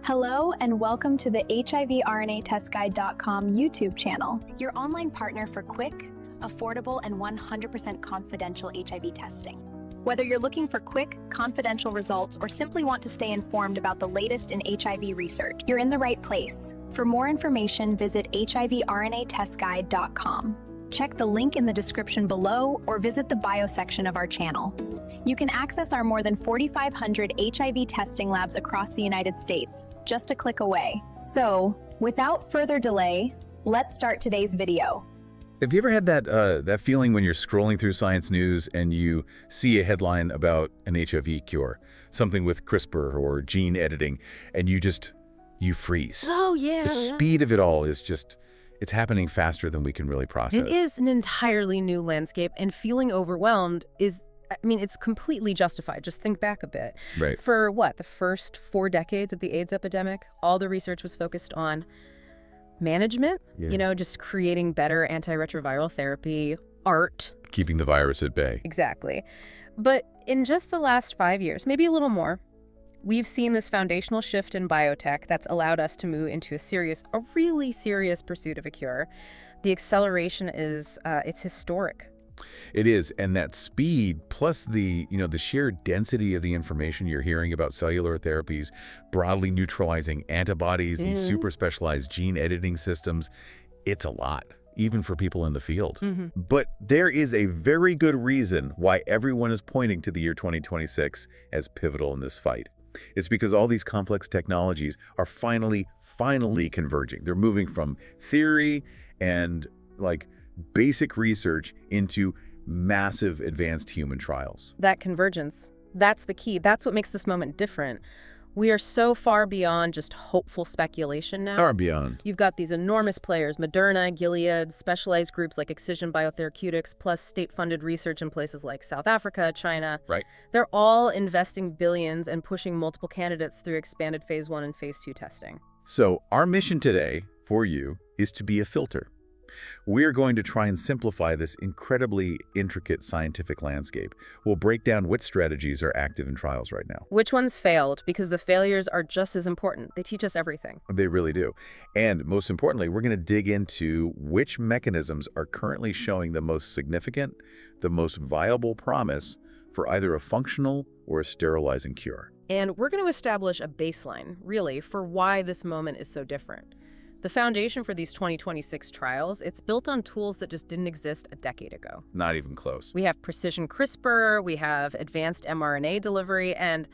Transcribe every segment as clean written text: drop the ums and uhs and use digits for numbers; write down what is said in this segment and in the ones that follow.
Hello and welcome to the HIVRNAtestguide.com YouTube channel, your online partner for quick, affordable, and 100% confidential HIV testing. Whether you're looking for quick, confidential results or simply want to stay informed about the latest in HIV research, you're in the right place. For more information, visit HIVRNAtestguide.com. Check the link in the description below or visit the bio section of our channel. You can access our more than 4,500 HIV testing labs across the United States, just a click away. So, without further delay, let's start today's video. Have you ever had that feeling when you're scrolling through science news and you see a headline about an HIV cure, something with CRISPR or gene editing, and you freeze? Oh, yeah. The speed of it all is just, it's happening faster than we can really process. It is an entirely new landscape, and feeling overwhelmed is, it's completely justified. Just think back a bit. Right. For the first 4 decades of the AIDS epidemic, all the research was focused on management, just creating better antiretroviral therapy, art. Keeping the virus at bay. Exactly. But in just the last 5 years, maybe a little more, we've seen this foundational shift in biotech that's allowed us to move into a really serious pursuit of a cure. The acceleration is, it's historic. It is, and that speed plus the sheer density of the information you're hearing about cellular therapies, broadly neutralizing antibodies, these super specialized gene editing systems, it's a lot, even for people in the field. But there is a very good reason why everyone is pointing to the year 2026 as pivotal in this fight. It's because all these complex technologies are finally converging. They're moving from theory and basic research into massive advanced human trials. That convergence, that's the key. That's what makes this moment different. We are so far beyond just hopeful speculation now. Far beyond. You've got these enormous players, Moderna, Gilead, specialized groups like Excision Biotherapeutics, plus state-funded research in places like South Africa, China. Right. They're all investing billions and pushing multiple candidates through expanded phase 1 and phase 2 testing. So our mission today for you is to be a filter. We're going to try and simplify this incredibly intricate scientific landscape. We'll break down which strategies are active in trials right now. Which ones failed, because the failures are just as important. They teach us everything. They really do. And most importantly, we're going to dig into which mechanisms are currently showing the most significant, the most viable promise for either a functional or a sterilizing cure. And we're going to establish a baseline, really, for why this moment is so different. The foundation for these 2026 trials, it's built on tools that just didn't exist a decade ago. Not even close. We have precision CRISPR, we have advanced mRNA delivery, and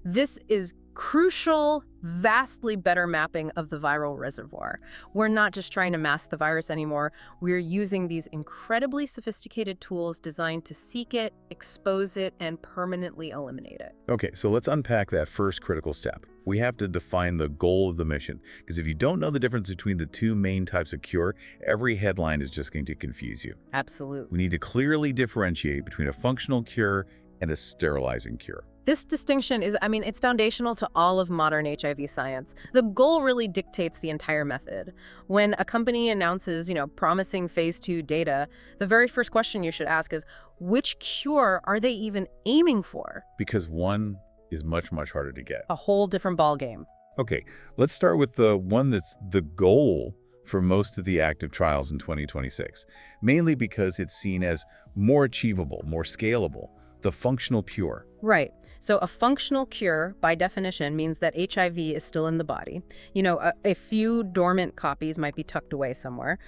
this is crucial, vastly better mapping of the viral reservoir. We're not just trying to mask the virus anymore. We're using these incredibly sophisticated tools designed to seek it, expose it, and permanently eliminate it. Okay, so let's unpack that first critical step. We have to define the goal of the mission, because if you don't know the difference between the two main types of cure, every headline is just going to confuse you. Absolutely. We need to clearly differentiate between a functional cure and a sterilizing cure. This distinction is, it's foundational to all of modern HIV science. The goal really dictates the entire method. When a company announces, promising phase 2 data, the very first question you should ask is, which cure are they even aiming for? Because one is much, much harder to get. A whole different ballgame. Okay, let's start with the one that's the goal for most of the active trials in 2026, mainly because it's seen as more achievable, more scalable, the functional cure. Right. So a functional cure, by definition, means that HIV is still in the body. A few dormant copies might be tucked away somewhere,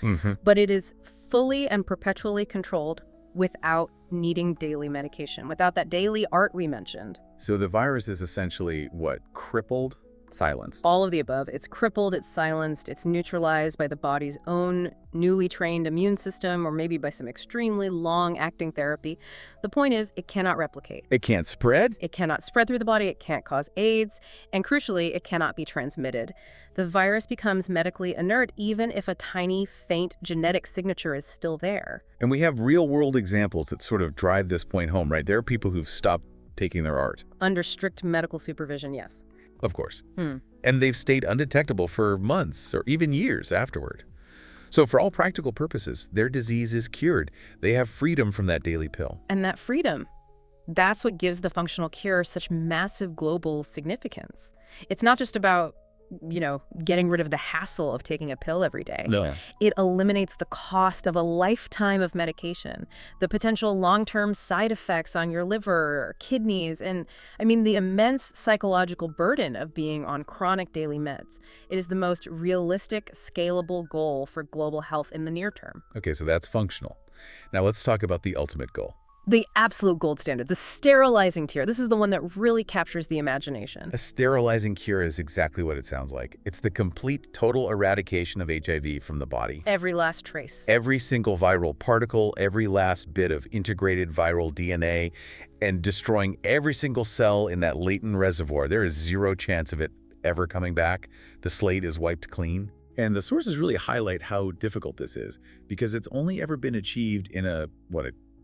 but it is fully and perpetually controlled without needing daily medication, without that daily art we mentioned. So the virus is essentially what? Crippled? Silenced? All of the above. It's crippled, it's silenced, it's neutralized by the body's own newly trained immune system, or maybe by some extremely long-acting therapy. The point is, it cannot replicate. It can't spread? It cannot spread through the body, it can't cause AIDS, and crucially, it cannot be transmitted. The virus becomes medically inert even if a tiny, faint genetic signature is still there. And we have real-world examples that sort of drive this point home, right? There are people who've stopped taking their art. Under strict medical supervision, yes. Of course. And they've stayed undetectable for months or even years afterward. So for all practical purposes, their disease is cured. They have freedom from that daily pill. And that freedom, that's what gives the functional cure such massive global significance. It's not just about getting rid of the hassle of taking a pill every day. No. It eliminates the cost of a lifetime of medication, the potential long-term side effects on your liver, kidneys, and the immense psychological burden of being on chronic daily meds. It is the most realistic, scalable goal for global health in the near term. Okay, so that's functional. Now let's talk about the ultimate goal. The absolute gold standard, the sterilizing cure. This is the one that really captures the imagination. A sterilizing cure is exactly what it sounds like. It's the complete, total eradication of HIV from the body. Every last trace. Every single viral particle, every last bit of integrated viral DNA, and destroying every single cell in that latent reservoir. There is zero chance of it ever coming back. The slate is wiped clean. And the sources really highlight how difficult this is, because it's only ever been achieved in a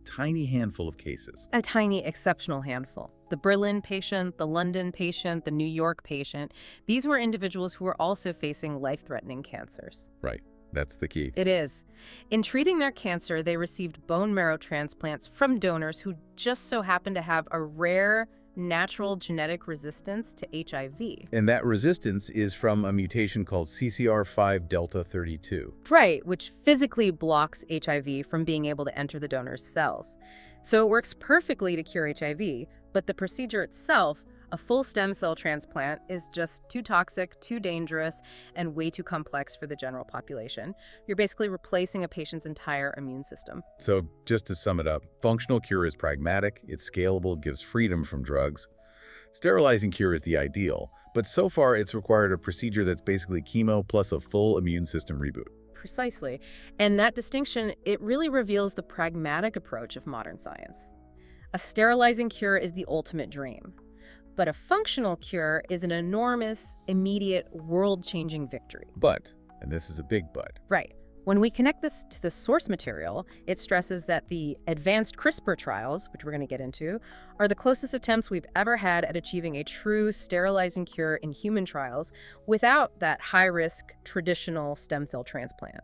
tiny handful of cases. A tiny, exceptional handful. The Berlin patient, the London patient, the New York patient, these were individuals who were also facing life-threatening cancers. Right. That's the key. It is. In treating their cancer, they received bone marrow transplants from donors who just so happened to have a rare natural genetic resistance to HIV. And that resistance is from a mutation called CCR5 delta 32. Right, which physically blocks HIV from being able to enter the donor's cells. So it works perfectly to cure HIV, but the procedure itself, a full stem cell transplant, is just too toxic, too dangerous, and way too complex for the general population. You're basically replacing a patient's entire immune system. So just to sum it up, functional cure is pragmatic, it's scalable, gives freedom from drugs. Sterilizing cure is the ideal, but so far it's required a procedure that's basically chemo plus a full immune system reboot. Precisely. And that distinction, it really reveals the pragmatic approach of modern science. A sterilizing cure is the ultimate dream. But a functional cure is an enormous, immediate, world-changing victory. But, and this is a big but. Right. When we connect this to the source material, it stresses that the advanced CRISPR trials, which we're going to get into, are the closest attempts we've ever had at achieving a true sterilizing cure in human trials without that high-risk traditional stem cell transplant.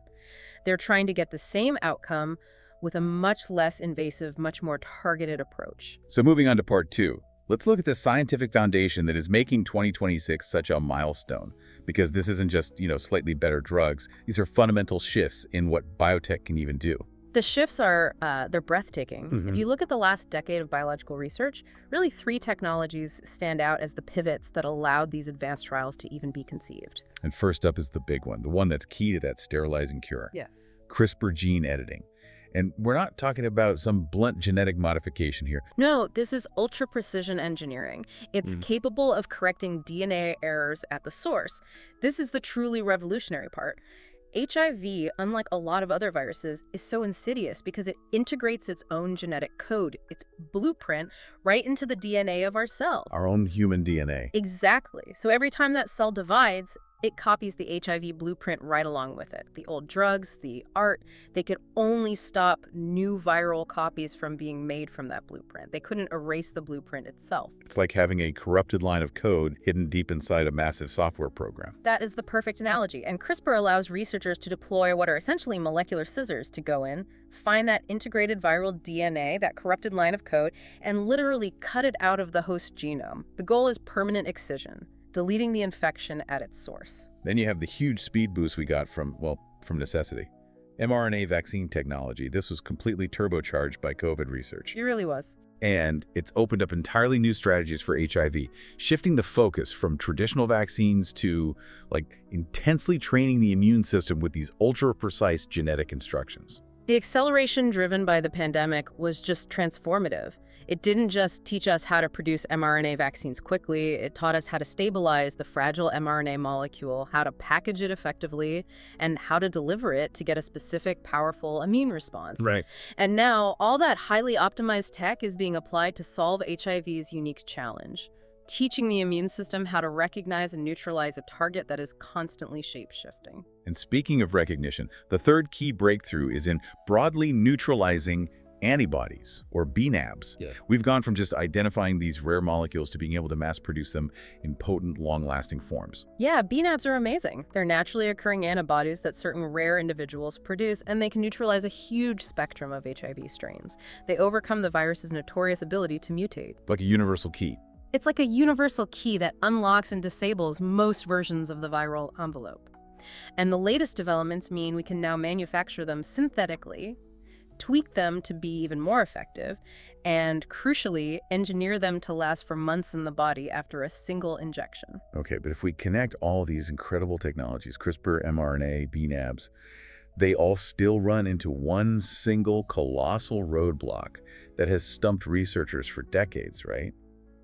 They're trying to get the same outcome with a much less invasive, much more targeted approach. So moving on to part 2. Let's look at the scientific foundation that is making 2026 such a milestone, because this isn't just, slightly better drugs. These are fundamental shifts in what biotech can even do. The shifts are, they're breathtaking. If you look at the last decade of biological research, really 3 technologies stand out as the pivots that allowed these advanced trials to even be conceived. And first up is the big one, the one that's key to that sterilizing cure. Yeah. CRISPR gene editing. And we're not talking about some blunt genetic modification here. No, this is ultra-precision engineering. It's capable of correcting DNA errors at the source. This is the truly revolutionary part. HIV, unlike a lot of other viruses, is so insidious because it integrates its own genetic code, its blueprint, right into the DNA of our cell. Our own human DNA. Exactly. So every time that cell divides, it copies the HIV blueprint right along with it. The old drugs, the art, they could only stop new viral copies from being made from that blueprint. They couldn't erase the blueprint itself. It's like having a corrupted line of code hidden deep inside a massive software program. That is the perfect analogy. And CRISPR allows researchers to deploy what are essentially molecular scissors to go in, find that integrated viral DNA, that corrupted line of code, and literally cut it out of the host genome. The goal is permanent excision, deleting the infection at its source. Then you have the huge speed boost we got from necessity. mRNA vaccine technology. This was completely turbocharged by COVID research. It really was. And it's opened up entirely new strategies for HIV, shifting the focus from traditional vaccines to, intensely training the immune system with these ultra-precise genetic instructions. The acceleration driven by the pandemic was just transformative. It didn't just teach us how to produce mRNA vaccines quickly, it taught us how to stabilize the fragile mRNA molecule, how to package it effectively, and how to deliver it to get a specific, powerful immune response. Right. And now, all that highly optimized tech is being applied to solve HIV's unique challenge, teaching the immune system how to recognize and neutralize a target that is constantly shape-shifting. And speaking of recognition, the third key breakthrough is in broadly neutralizing antibodies, or bNAbs. Yeah. We've gone from just identifying these rare molecules to being able to mass produce them in potent, long-lasting forms. Yeah, bNAbs are amazing. They're naturally occurring antibodies that certain rare individuals produce, and they can neutralize a huge spectrum of HIV strains. They overcome the virus's notorious ability to mutate. Like a universal key. It's like a universal key that unlocks and disables most versions of the viral envelope. And the latest developments mean we can now manufacture them synthetically, tweak them to be even more effective, and crucially, engineer them to last for months in the body after a single injection. Okay, but if we connect all these incredible technologies, CRISPR, mRNA, bNAbs, they all still run into one single colossal roadblock that has stumped researchers for decades, right?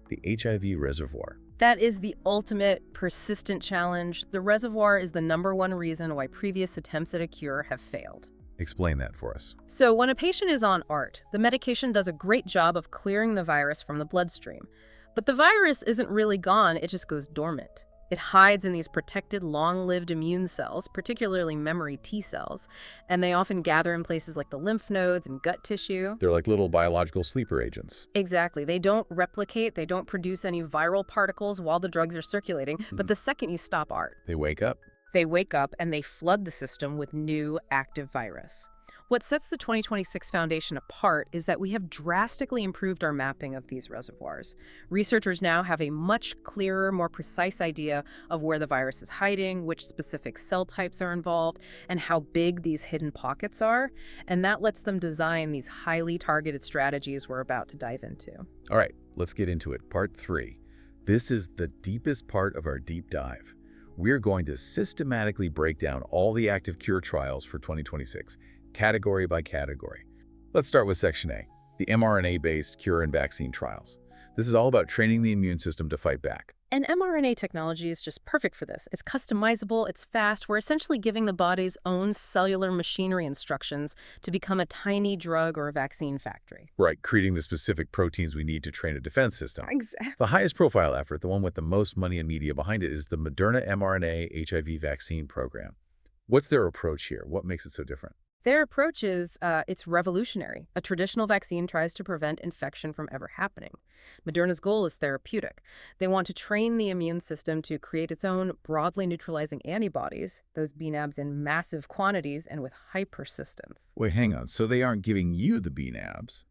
The HIV reservoir. That is the ultimate persistent challenge. The reservoir is the #1 reason why previous attempts at a cure have failed. Explain that for us. So when a patient is on ART, the medication does a great job of clearing the virus from the bloodstream. But the virus isn't really gone, it just goes dormant. It hides in these protected, long-lived immune cells, particularly memory T cells, and they often gather in places like the lymph nodes and gut tissue. They're like little biological sleeper agents. Exactly. They don't replicate, they don't produce any viral particles while the drugs are circulating, but the second you stop ART, They wake up. they wake up and they flood the system with new active virus. What sets the 2026 Foundation apart is that we have drastically improved our mapping of these reservoirs. Researchers now have a much clearer, more precise idea of where the virus is hiding, which specific cell types are involved, and how big these hidden pockets are. And that lets them design these highly targeted strategies we're about to dive into. All right, let's get into it. Part 3. This is the deepest part of our deep dive. We're going to systematically break down all the active cure trials for 2026. Category by category. Let's start with Section A, the mRNA-based cure and vaccine trials. This is all about training the immune system to fight back. And mRNA technology is just perfect for this. It's customizable, it's fast. We're essentially giving the body's own cellular machinery instructions to become a tiny drug or a vaccine factory. Right, creating the specific proteins we need to train a defense system. Exactly. The highest profile effort, the one with the most money and media behind it, is the Moderna mRNA HIV vaccine program. What's their approach here? What makes it so different? Their approach is, it's revolutionary. A traditional vaccine tries to prevent infection from ever happening. Moderna's goal is therapeutic. They want to train the immune system to create its own broadly neutralizing antibodies, those bNAbs in massive quantities and with high persistence. Wait, hang on. So they aren't giving you the bNAbs.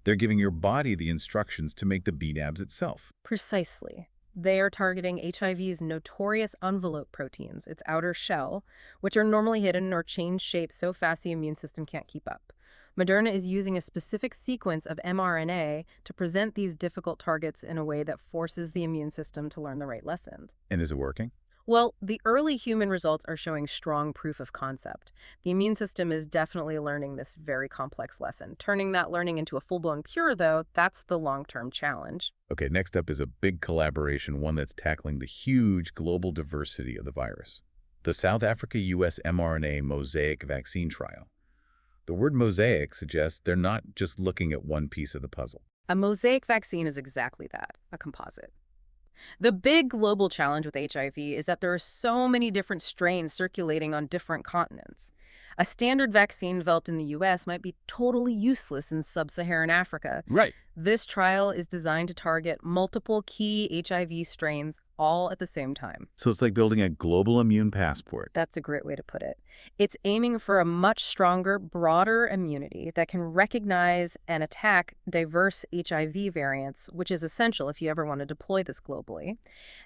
They're giving your body the instructions to make the bNAbs itself. Precisely. They are targeting HIV's notorious envelope proteins, its outer shell, which are normally hidden or change shape so fast the immune system can't keep up. Moderna is using a specific sequence of mRNA to present these difficult targets in a way that forces the immune system to learn the right lessons. And is it working? Well, the early human results are showing strong proof of concept. The immune system is definitely learning this very complex lesson. Turning that learning into a full-blown cure, though, that's the long-term challenge. Okay, next up is a big collaboration, one that's tackling the huge global diversity of the virus. The South Africa-US mRNA mosaic vaccine trial. The word mosaic suggests they're not just looking at one piece of the puzzle. A mosaic vaccine is exactly that, a composite. The big global challenge with HIV is that there are so many different strains circulating on different continents. A standard vaccine developed in the US might be totally useless in sub-Saharan Africa. Right. This trial is designed to target multiple key HIV strains all at the same time. So it's like building a global immune passport. That's a great way to put it. It's aiming for a much stronger, broader immunity that can recognize and attack diverse HIV variants, which is essential if you ever want to deploy this globally.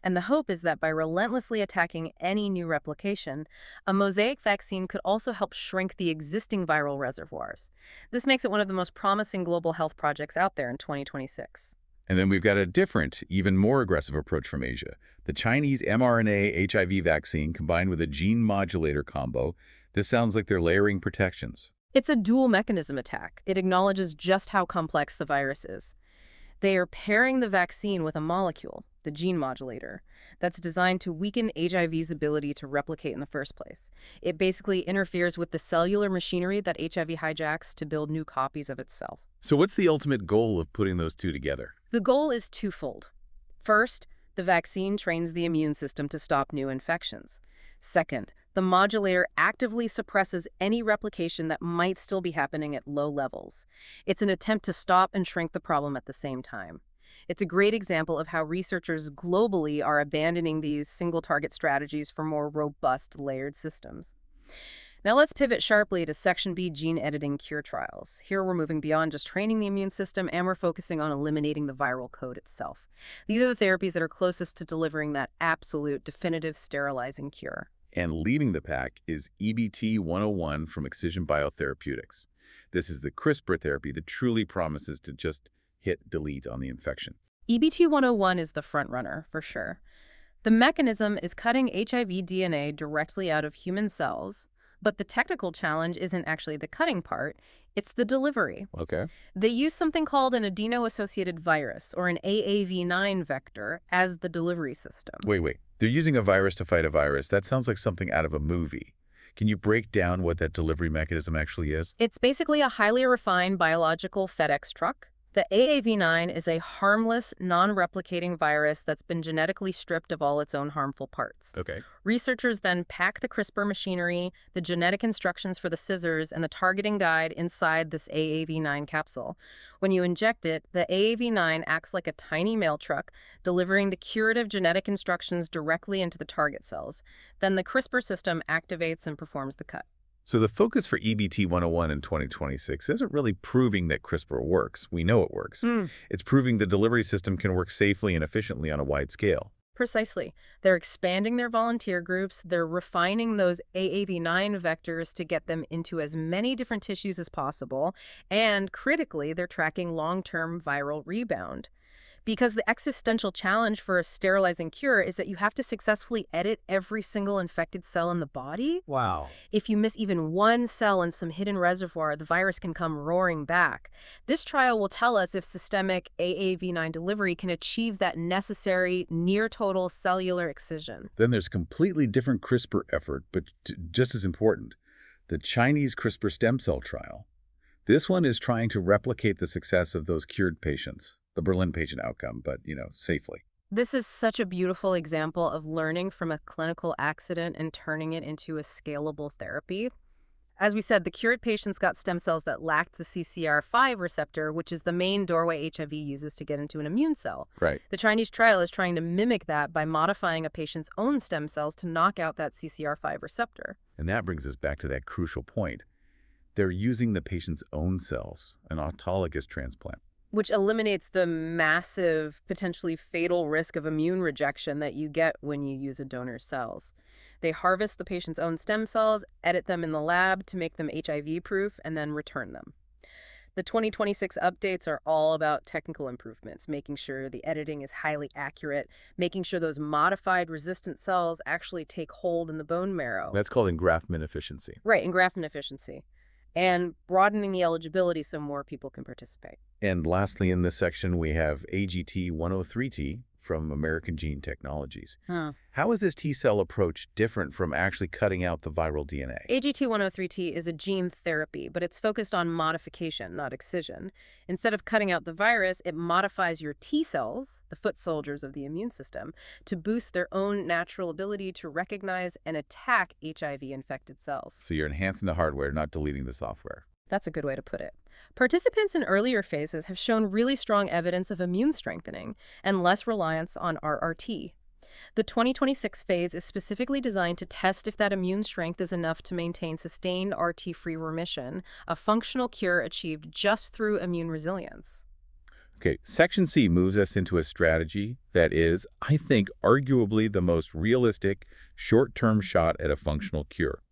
And the hope is that by relentlessly attacking any new replication, a mosaic vaccine could also help shrink the existing viral reservoirs. This makes it one of the most promising global health projects out there in 2026. And then we've got a different, even more aggressive approach from Asia. The Chinese mRNA HIV vaccine combined with a gene modulator combo. This sounds like they're layering protections. It's a dual mechanism attack. It acknowledges just how complex the virus is. They are pairing the vaccine with a molecule, the gene modulator, that's designed to weaken HIV's ability to replicate in the first place. It basically interferes with the cellular machinery that HIV hijacks to build new copies of itself. So what's the ultimate goal of putting those two together? The goal is twofold. First, the vaccine trains the immune system to stop new infections. Second, the modulator actively suppresses any replication that might still be happening at low levels. It's an attempt to stop and shrink the problem at the same time. It's a great example of how researchers globally are abandoning these single-target strategies for more robust, layered systems. Now let's pivot sharply to Section B gene editing cure trials. Here we're moving beyond just training the immune system, and we're focusing on eliminating the viral code itself. These are the therapies that are closest to delivering that absolute, definitive, sterilizing cure. And leading the pack is EBT-101 from Excision Biotherapeutics. This is the CRISPR therapy that truly promises to just hit delete on the infection. EBT-101 is the front runner, for sure. The mechanism is cutting HIV DNA directly out of human cells, but the technical challenge isn't actually the cutting part, it's the delivery. Okay. They use something called an adeno-associated virus, or an AAV9 vector, as the delivery system. Wait. They're using a virus to fight a virus. That sounds like something out of a movie. Can you break down what that delivery mechanism actually is? It's basically a highly refined biological FedEx truck. The AAV9 is a harmless, non-replicating virus that's been genetically stripped of all its own harmful parts. Okay. Researchers then pack the CRISPR machinery, the genetic instructions for the scissors, and the targeting guide inside this AAV9 capsule. When you inject it, the AAV9 acts like a tiny mail truck, delivering the curative genetic instructions directly into the target cells. Then the CRISPR system activates and performs the cut. So the focus for EBT-101 in 2026 isn't really proving that CRISPR works. We know it works. It's proving the delivery system can work safely and efficiently on a wide scale. Precisely. They're expanding their volunteer groups. They're refining those AAV9 vectors to get them into as many different tissues as possible. And critically, they're tracking long-term viral rebound. Because the existential challenge for a sterilizing cure is that you have to successfully edit every single infected cell in the body. Wow. If you miss even one cell in some hidden reservoir, the virus can come roaring back. This trial will tell us if systemic AAV9 delivery can achieve that necessary near-total cellular excision. Then there's completely different CRISPR effort, but just as important, the Chinese CRISPR stem cell trial. This one is trying to replicate the success of those cured patients. The Berlin patient outcome, but, safely. This is such a beautiful example of learning from a clinical accident and turning it into a scalable therapy. As we said, the cured patients got stem cells that lacked the CCR5 receptor, which is the main doorway HIV uses to get into an immune cell. Right. The Chinese trial is trying to mimic that by modifying a patient's own stem cells to knock out that CCR5 receptor. And that brings us back to that crucial point. They're using the patient's own cells, an autologous transplant. Which eliminates the massive, potentially fatal risk of immune rejection that you get when you use a donor's cells. They harvest the patient's own stem cells, edit them in the lab to make them HIV-proof, and then return them. The 2026 updates are all about technical improvements, making sure the editing is highly accurate, making sure those modified resistant cells actually take hold in the bone marrow. That's called engraftment efficiency. Right, engraftment efficiency. And broadening the eligibility so more people can participate. And lastly, in this section, we have AGT-103T from American Gene Technologies. How is this T-cell approach different from actually cutting out the viral DNA? AGT-103T is a gene therapy, but it's focused on modification, not excision. Instead of cutting out the virus, it modifies your T-cells, the foot soldiers of the immune system, to boost their own natural ability to recognize and attack HIV-infected cells. So you're enhancing the hardware, not deleting the software. That's a good way to put it. Participants in earlier phases have shown really strong evidence of immune strengthening and less reliance on RRT. The 2026 phase is specifically designed to test if that immune strength is enough to maintain sustained RT-free remission, a functional cure achieved just through immune resilience. Okay, Section C moves us into a strategy that is, I think, arguably the most realistic short-term shot at a functional cure.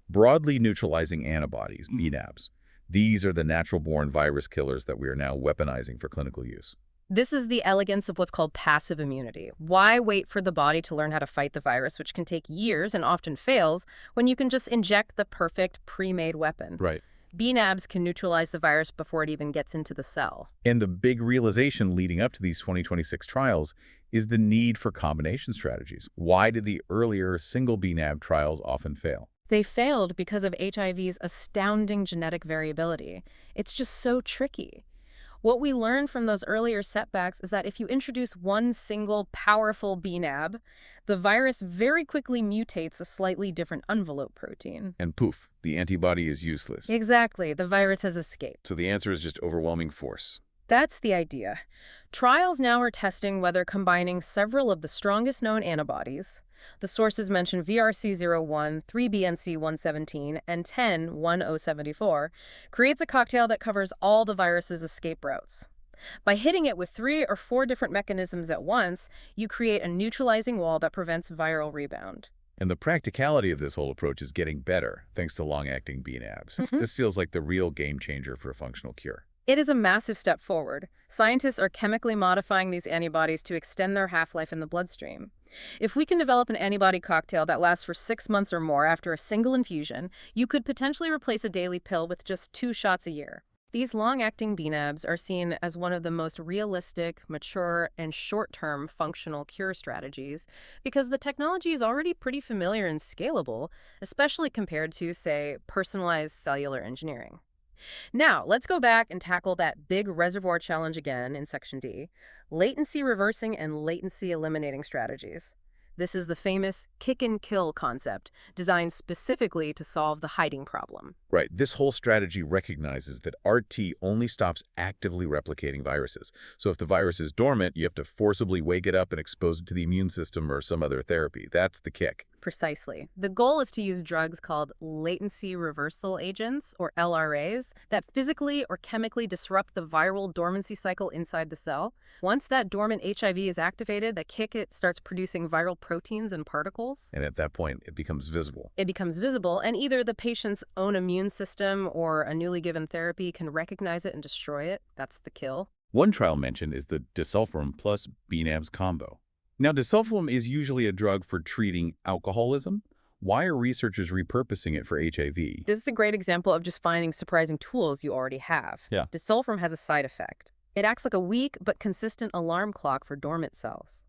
Broadly neutralizing antibodies, bNAbs. These are the natural-born virus killers that we are now weaponizing for clinical use. This is the elegance of what's called passive immunity. Why wait for the body to learn how to fight the virus, which can take years and often fails, when you can just inject the perfect pre-made weapon? Right. bNAbs can neutralize the virus before it even gets into the cell. And the big realization leading up to these 2026 trials is the need for combination strategies. Why did the earlier single bNAb trials often fail? They failed because of HIV's astounding genetic variability. It's just so tricky. What we learned from those earlier setbacks is that if you introduce one single powerful bNAb, the virus very quickly mutates a slightly different envelope protein. And poof, the antibody is useless. Exactly. The virus has escaped. So the answer is just overwhelming force. That's the idea. Trials now are testing whether combining several of the strongest known antibodies, the sources mention VRC01, 3BNC117, and 101074, creates a cocktail that covers all the virus's escape routes. By hitting it with 3 or 4 different mechanisms at once, you create a neutralizing wall that prevents viral rebound. And the practicality of this whole approach is getting better thanks to long-acting bNAbs. This feels like the real game changer for a functional cure. It is a massive step forward. Scientists are chemically modifying these antibodies to extend their half-life in the bloodstream. If we can develop an antibody cocktail that lasts for 6 months or more after a single infusion, you could potentially replace a daily pill with just 2 shots a year. These long-acting bNAbs are seen as one of the most realistic, mature, and short-term functional cure strategies because the technology is already pretty familiar and scalable, especially compared to, say, personalized cellular engineering. Now, let's go back and tackle that big reservoir challenge again in Section D, latency reversing and latency eliminating strategies. This is the famous kick and kill concept, designed specifically to solve the hiding problem. Right. This whole strategy recognizes that RT only stops actively replicating viruses. So if the virus is dormant, you have to forcibly wake it up and expose it to the immune system or some other therapy. That's the kick. Precisely. The goal is to use drugs called latency reversal agents, or LRAs, that physically or chemically disrupt the viral dormancy cycle inside the cell. Once that dormant HIV is activated, the kick it starts producing viral proteins and particles. And at that point, it becomes visible. It becomes visible, and either the patient's own immune system or a newly given therapy can recognize it and destroy it. That's the kill. One trial mentioned is the disulfiram plus bNAbs combo. Now, disulfiram is usually a drug for treating alcoholism. Why are researchers repurposing it for HIV? This is a great example of just finding surprising tools you already have. Yeah. Disulfiram has a side effect. It acts like a weak but consistent alarm clock for dormant cells.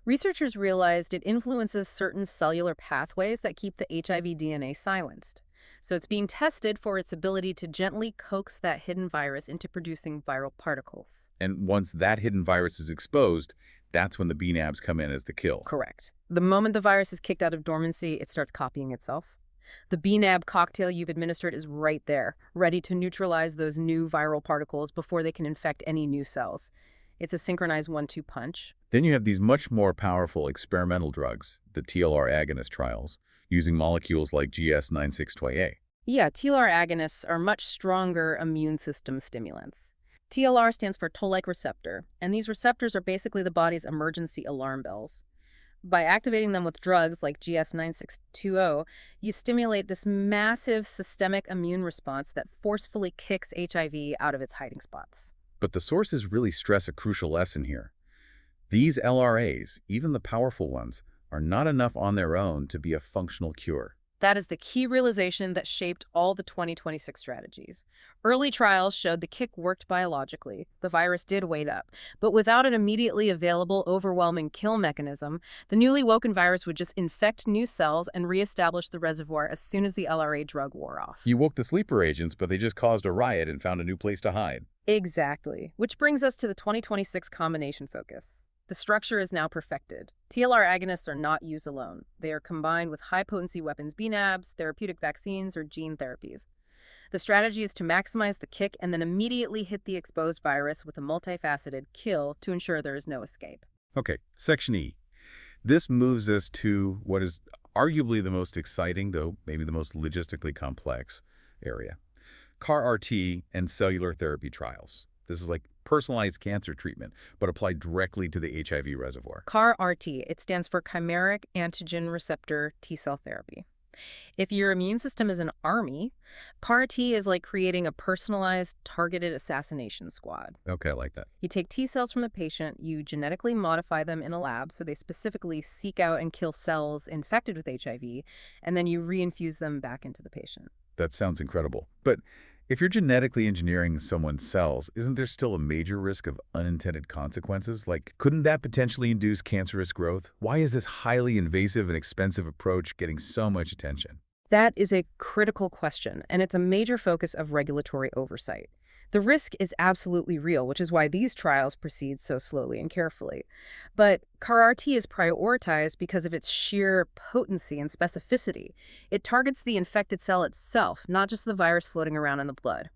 Researchers realized it influences certain cellular pathways that keep the HIV DNA silenced. So it's being tested for its ability to gently coax that hidden virus into producing viral particles. And once that hidden virus is exposed, that's when the bNAbs come in as the kill. Correct. The moment the virus is kicked out of dormancy, it starts copying itself. The bNAb cocktail you've administered is right there, ready to neutralize those new viral particles before they can infect any new cells. It's a synchronized 1-2 punch. Then you have these much more powerful experimental drugs, the TLR agonist trials, using molecules like GS9620A. Yeah, TLR agonists are much stronger immune system stimulants. TLR stands for toll-like receptor, and these receptors are basically the body's emergency alarm bells. By activating them with drugs like GS9620, you stimulate this massive systemic immune response that forcefully kicks HIV out of its hiding spots. But the sources really stress a crucial lesson here. These LRAs, even the powerful ones, are not enough on their own to be a functional cure. That is the key realization that shaped all the 2026 strategies. Early trials showed the kick worked biologically. The virus did wait up. But without an immediately available, overwhelming kill mechanism, the newly woken virus would just infect new cells and reestablish the reservoir as soon as the LRA drug wore off. You woke the sleeper agents, but they just caused a riot and found a new place to hide. Exactly. Which brings us to the 2026 combination focus. The structure is now perfected. TLR agonists are not used alone. They are combined with high-potency weapons bNAbs, therapeutic vaccines, or gene therapies. The strategy is to maximize the kick and then immediately hit the exposed virus with a multifaceted kill to ensure there is no escape. Okay, Section E. This moves us to what is arguably the most exciting, though maybe the most logistically complex area. CAR-RT and cellular therapy trials. This is like personalized cancer treatment, but applied directly to the HIV reservoir. CAR-RT, it stands for chimeric antigen receptor T-cell therapy. If your immune system is an army, CAR-T is like creating a personalized, targeted assassination squad. Okay, I like that. You take T-cells from the patient, you genetically modify them in a lab so they specifically seek out and kill cells infected with HIV, and then you reinfuse them back into the patient. That sounds incredible. But if you're genetically engineering someone's cells, isn't there still a major risk of unintended consequences? Like, couldn't that potentially induce cancerous growth? Why is this highly invasive and expensive approach getting so much attention? That is a critical question, and it's a major focus of regulatory oversight. The risk is absolutely real, which is why these trials proceed so slowly and carefully. But CAR-RT is prioritized because of its sheer potency and specificity. It targets the infected cell itself, not just the virus floating around in the blood.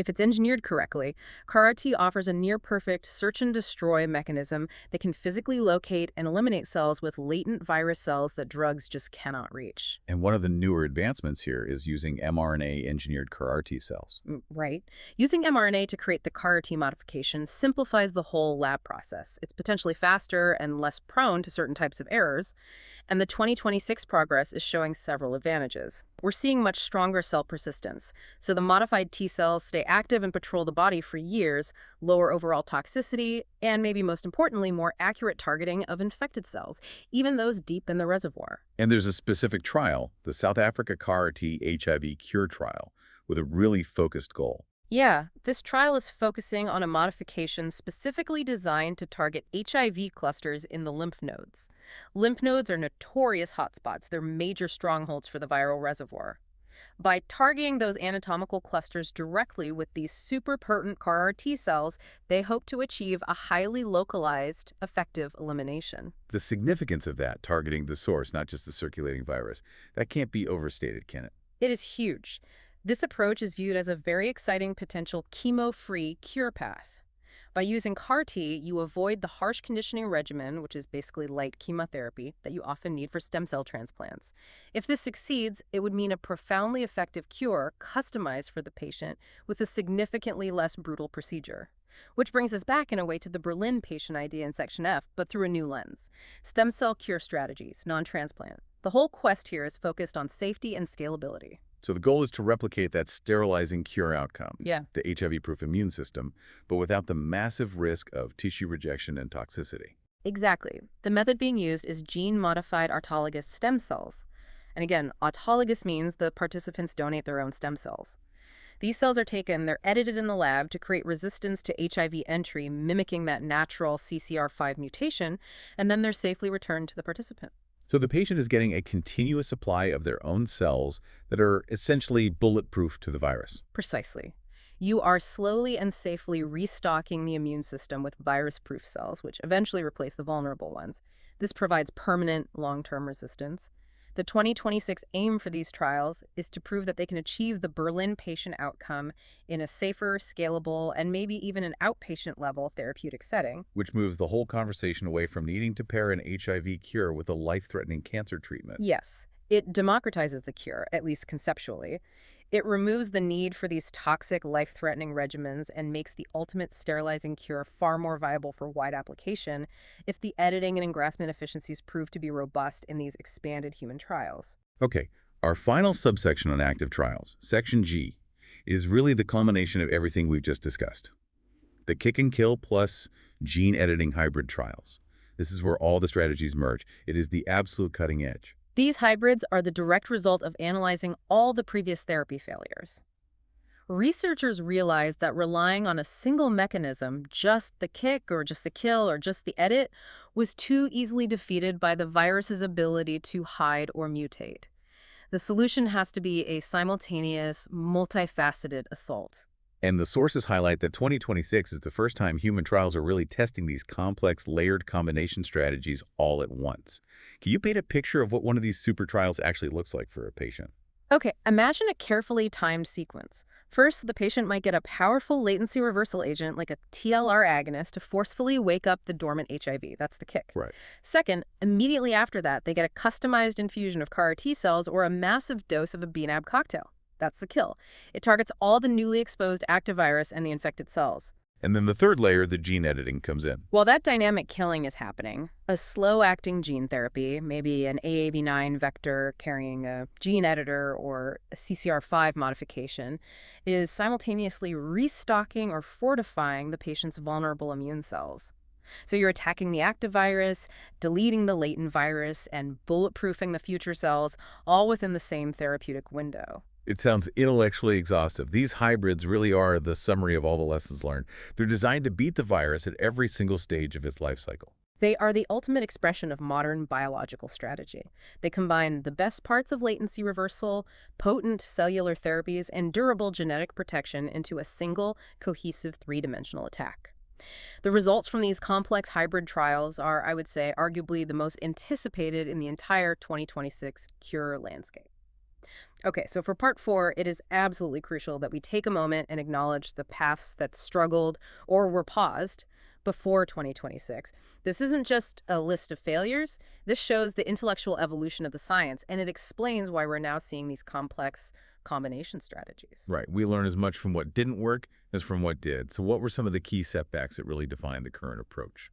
If it's engineered correctly, CAR-T offers a near-perfect search-and-destroy mechanism that can physically locate and eliminate cells with latent virus cells that drugs just cannot reach. And one of the newer advancements here is using mRNA-engineered CAR-T cells. Right. Using mRNA to create the CAR-T modification simplifies the whole lab process. It's potentially faster and less prone to certain types of errors, and the 2026 progress is showing several advantages. We're seeing much stronger cell persistence, so the modified T cells stay active and patrol the body for years, lower overall toxicity, and maybe most importantly, more accurate targeting of infected cells, even those deep in the reservoir. And there's a specific trial, the South Africa CAR-T HIV CURE trial, with a really focused goal. Yeah, this trial is focusing on a modification specifically designed to target HIV clusters in the lymph nodes. Lymph nodes are notorious hotspots. They're major strongholds for the viral reservoir. By targeting those anatomical clusters directly with these super potent CAR-T cells, they hope to achieve a highly localized, effective elimination. The significance of that, targeting the source, not just the circulating virus, that can't be overstated, can it? It is huge. This approach is viewed as a very exciting potential chemo-free cure path. By using CAR-T, you avoid the harsh conditioning regimen, which is basically light chemotherapy, that you often need for stem cell transplants. If this succeeds, it would mean a profoundly effective cure customized for the patient with a significantly less brutal procedure. Which brings us back in a way to the Berlin patient idea in Section F, but through a new lens. Stem cell cure strategies, non-transplant. The whole quest here is focused on safety and scalability. So the goal is to replicate that sterilizing cure outcome, Yeah. the HIV-proof immune system, but without the massive risk of tissue rejection and toxicity. Exactly. The method being used is gene-modified autologous stem cells. And again, autologous means the participants donate their own stem cells. These cells are taken, they're edited in the lab to create resistance to HIV entry, mimicking that natural CCR5 mutation, and then they're safely returned to the participant. So the patient is getting a continuous supply of their own cells that are essentially bulletproof to the virus. Precisely. You are slowly and safely restocking the immune system with virus-proof cells, which eventually replace the vulnerable ones. This provides permanent, long-term resistance. The 2026 aim for these trials is to prove that they can achieve the Berlin patient outcome in a safer, scalable, and maybe even an outpatient-level therapeutic setting. Which moves the whole conversation away from needing to pair an HIV cure with a life-threatening cancer treatment. Yes, it democratizes the cure, at least conceptually. It removes the need for these toxic, life-threatening regimens and makes the ultimate sterilizing cure far more viable for wide application if the editing and engraftment efficiencies prove to be robust in these expanded human trials. Okay, our final subsection on active trials, Section G, is really the culmination of everything we've just discussed. The kick and kill plus gene editing hybrid trials. This is where all the strategies merge. It is the absolute cutting edge. These hybrids are the direct result of analyzing all the previous therapy failures. Researchers realized that relying on a single mechanism, just the kick or just the kill or just the edit, was too easily defeated by the virus's ability to hide or mutate. The solution has to be a simultaneous, multifaceted assault. And the sources highlight that 2026 is the first time human trials are really testing these complex, layered combination strategies all at once. Can you paint a picture of what one of these super trials actually looks like for a patient? Okay, imagine a carefully timed sequence. First, the patient might get a powerful latency reversal agent like a TLR agonist to forcefully wake up the dormant HIV. That's the kick. Right. Second, immediately after that, they get a customized infusion of CAR-T cells or a massive dose of a bNAb cocktail. That's the kill. It targets all the newly exposed active virus and the infected cells. And then the third layer, the gene editing, comes in. While that dynamic killing is happening, a slow-acting gene therapy, maybe an AAV9 vector carrying a gene editor or a CCR5 modification, is simultaneously restocking or fortifying the patient's vulnerable immune cells. So you're attacking the active virus, deleting the latent virus, and bulletproofing the future cells, all within the same therapeutic window. It sounds intellectually exhaustive. These hybrids really are the summary of all the lessons learned. They're designed to beat the virus at every single stage of its life cycle. They are the ultimate expression of modern biological strategy. They combine the best parts of latency reversal, potent cellular therapies, and durable genetic protection into a single, cohesive three-dimensional attack. The results from these complex hybrid trials are, I would say, arguably the most anticipated in the entire 2026 cure landscape. Okay, so for part 4, it is absolutely crucial that we take a moment and acknowledge the paths that struggled or were paused before 2026. This isn't just a list of failures. This shows the intellectual evolution of the science, and it explains why we're now seeing these complex combination strategies. Right. We learn as much from what didn't work as from what did. So what were some of the key setbacks that really defined the current approach?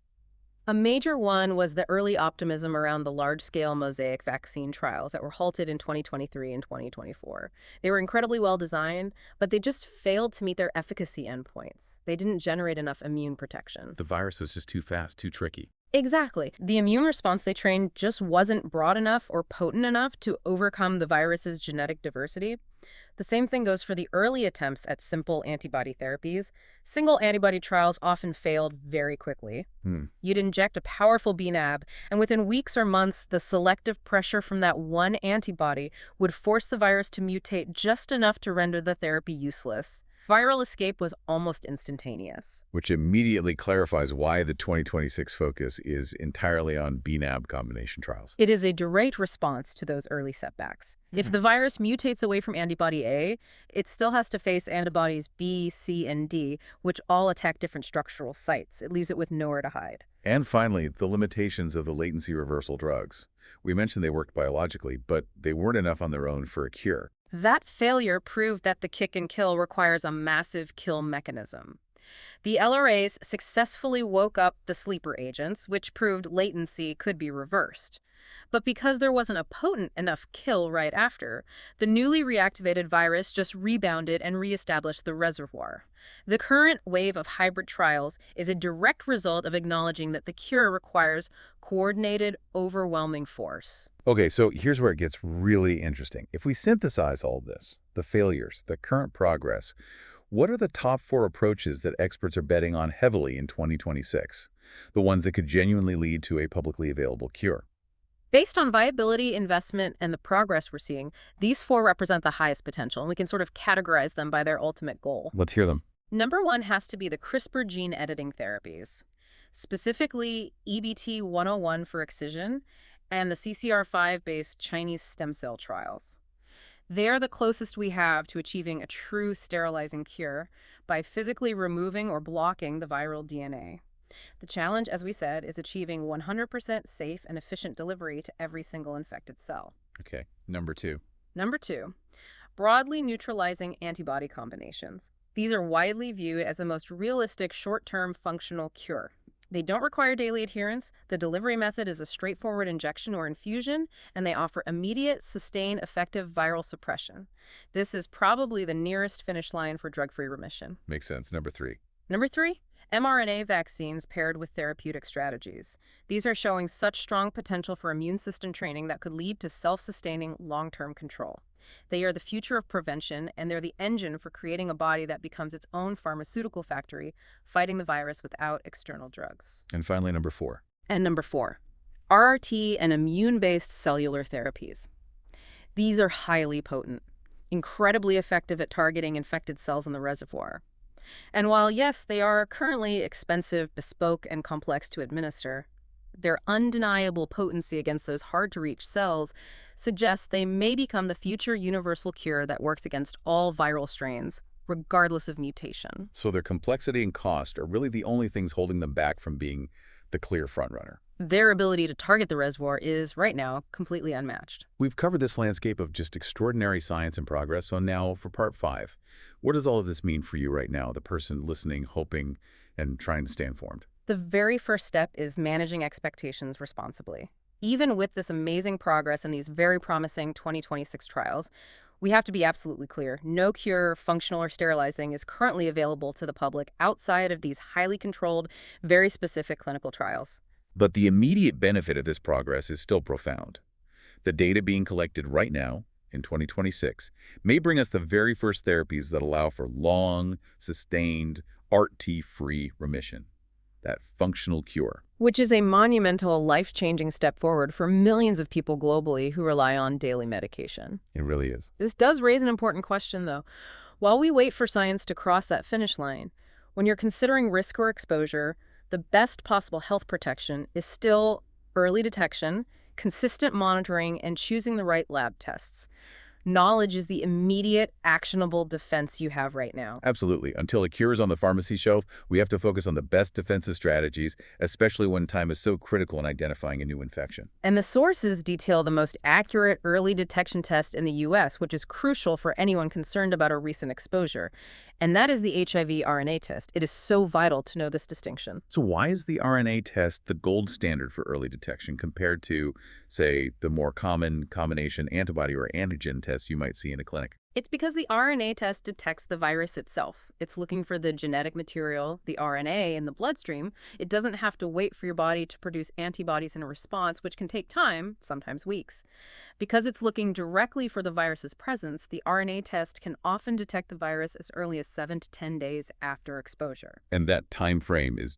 A major one was the early optimism around the large-scale mosaic vaccine trials that were halted in 2023 and 2024. They were incredibly well designed, but they just failed to meet their efficacy endpoints. They didn't generate enough immune protection. The virus was just too fast, too tricky. Exactly. The immune response they trained just wasn't broad enough or potent enough to overcome the virus's genetic diversity. The same thing goes for the early attempts at simple antibody therapies. Single antibody trials often failed very quickly. You'd inject a powerful bNAb, and within weeks or months, the selective pressure from that one antibody would force the virus to mutate just enough to render the therapy useless. Viral escape was almost instantaneous. Which immediately clarifies why the 2026 focus is entirely on bNAb combination trials. It is a direct response to those early setbacks. If the virus mutates away from antibody A, it still has to face antibodies B, C, and D, which all attack different structural sites. It leaves it with nowhere to hide. And finally, the limitations of the latency reversal drugs. We mentioned they worked biologically, but they weren't enough on their own for a cure. That failure proved that the kick and kill requires a massive kill mechanism. The LRAs successfully woke up the sleeper agents, which proved latency could be reversed. But because there wasn't a potent enough kill right after, the newly reactivated virus just rebounded and reestablished the reservoir. The current wave of hybrid trials is a direct result of acknowledging that the cure requires coordinated, overwhelming force. Okay, so here's where it gets really interesting. If we synthesize all this, the failures, the current progress, what are the top 4 approaches that experts are betting on heavily in 2026? The ones that could genuinely lead to a publicly available cure? Based on viability, investment, and the progress we're seeing, these 4 represent the highest potential, and we can sort of categorize them by their ultimate goal. Let's hear them. Number 1 has to be the CRISPR gene editing therapies, specifically EBT-101 for excision and the CCR5-based Chinese stem cell trials. They are the closest we have to achieving a true sterilizing cure by physically removing or blocking the viral DNA. The challenge, as we said, is achieving 100% safe and efficient delivery to every single infected cell. Okay, number 2. Number 2, broadly neutralizing antibody combinations. These are widely viewed as the most realistic short-term functional cure. They don't require daily adherence, the delivery method is a straightforward injection or infusion, and they offer immediate, sustained, effective viral suppression. This is probably the nearest finish line for drug-free remission. Makes sense. Number 3. Number 3, mRNA vaccines paired with therapeutic strategies. These are showing such strong potential for immune system training that could lead to self-sustaining long-term control. They are the future of prevention, and they're the engine for creating a body that becomes its own pharmaceutical factory, fighting the virus without external drugs. And finally, number 4. And number 4, RRT and immune-based cellular therapies. These are highly potent, incredibly effective at targeting infected cells in the reservoir. And while, yes, they are currently expensive, bespoke, and complex to administer, their undeniable potency against those hard-to-reach cells suggests they may become the future universal cure that works against all viral strains, regardless of mutation. So their complexity and cost are really the only things holding them back from being the clear frontrunner. Their ability to target the reservoir is, right now, completely unmatched. We've covered this landscape of just extraordinary science and progress, so now for part 5. What does all of this mean for you right now, the person listening, hoping, and trying to stay informed? The very first step is managing expectations responsibly. Even with this amazing progress and these very promising 2026 trials, we have to be absolutely clear. No cure, functional or sterilizing, is currently available to the public outside of these highly controlled, very specific clinical trials. But the immediate benefit of this progress is still profound. The data being collected right now, in 2026, may bring us the very first therapies that allow for long, sustained, RT-free remission. That functional cure. Which is a monumental, life-changing step forward for millions of people globally who rely on daily medication. It really is. This does raise an important question, though. While we wait for science to cross that finish line, when you're considering risk or exposure, the best possible health protection is still early detection, consistent monitoring, and choosing the right lab tests. Knowledge is the immediate, actionable defense you have right now. Absolutely. Until a cure is on the pharmacy shelf, we have to focus on the best defensive strategies, especially when time is so critical in identifying a new infection. And the sources detail the most accurate early detection test in the U.S., which is crucial for anyone concerned about a recent exposure. And that is the HIV RNA test. It is so vital to know this distinction. So why is the RNA test the gold standard for early detection compared to, say, the more common combination antibody or antigen tests you might see in a clinic? It's because the RNA test detects the virus itself. It's looking for the genetic material, the RNA, in the bloodstream. It doesn't have to wait for your body to produce antibodies in a response, which can take time, sometimes weeks. Because it's looking directly for the virus's presence, the RNA test can often detect the virus as early as 7 to 10 days after exposure. And that time frame is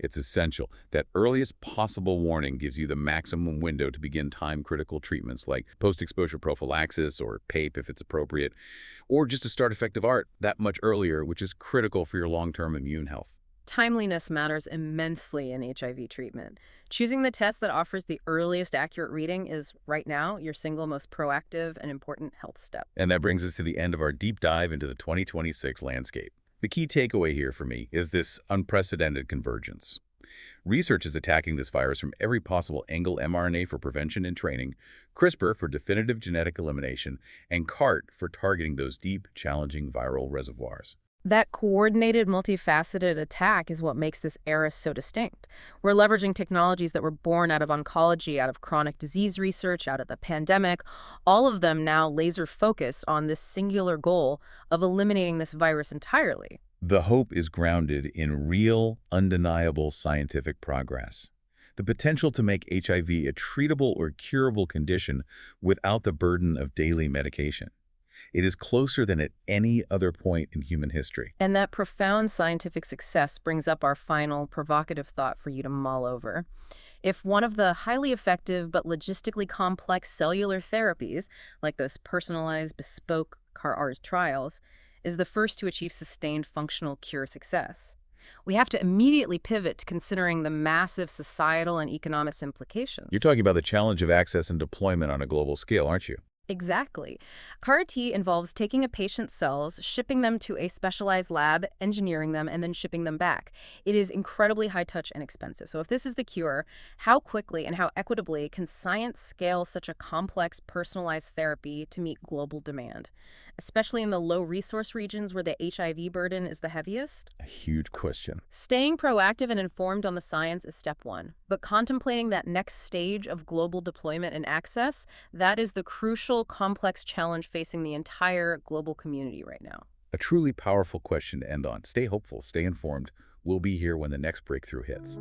it's essential. That earliest possible warning gives you the maximum window to begin time-critical treatments like post-exposure prophylaxis or PAPE if it's appropriate, or just to start effective ART that much earlier, which is critical for your long-term immune health. Timeliness matters immensely in HIV treatment. Choosing the test that offers the earliest accurate reading is, right now, your single most proactive and important health step. And that brings us to the end of our deep dive into the 2026 landscape. The key takeaway here for me is this unprecedented convergence. Research is attacking this virus from every possible angle: mRNA for prevention and training, CRISPR for definitive genetic elimination, and CART for targeting those deep, challenging viral reservoirs. That coordinated, multifaceted attack is what makes this era so distinct. We're leveraging technologies that were born out of oncology, out of chronic disease research, out of the pandemic, all of them now laser focused on this singular goal of eliminating this virus entirely. The hope is grounded in real, undeniable scientific progress. The potential to make HIV a treatable or curable condition without the burden of daily medication. It is closer than at any other point in human history. And that profound scientific success brings up our final provocative thought for you to mull over. If one of the highly effective but logistically complex cellular therapies, like those personalized, bespoke CAR-R trials, is the first to achieve sustained functional cure success, we have to immediately pivot to considering the massive societal and economic implications. You're talking about the challenge of access and deployment on a global scale, aren't you? Exactly. CAR-T involves taking a patient's cells, shipping them to a specialized lab, engineering them, and then shipping them back. It is incredibly high-touch and expensive. So if this is the cure, how quickly and how equitably can science scale such a complex, personalized therapy to meet global demand, especially in the low-resource regions where the HIV burden is the heaviest? A huge question. Staying proactive and informed on the science is step one, but contemplating that next stage of global deployment and access, that is the crucial, complex challenge facing the entire global community right now. A truly powerful question to end on. Stay hopeful, stay informed. We'll be here when the next breakthrough hits.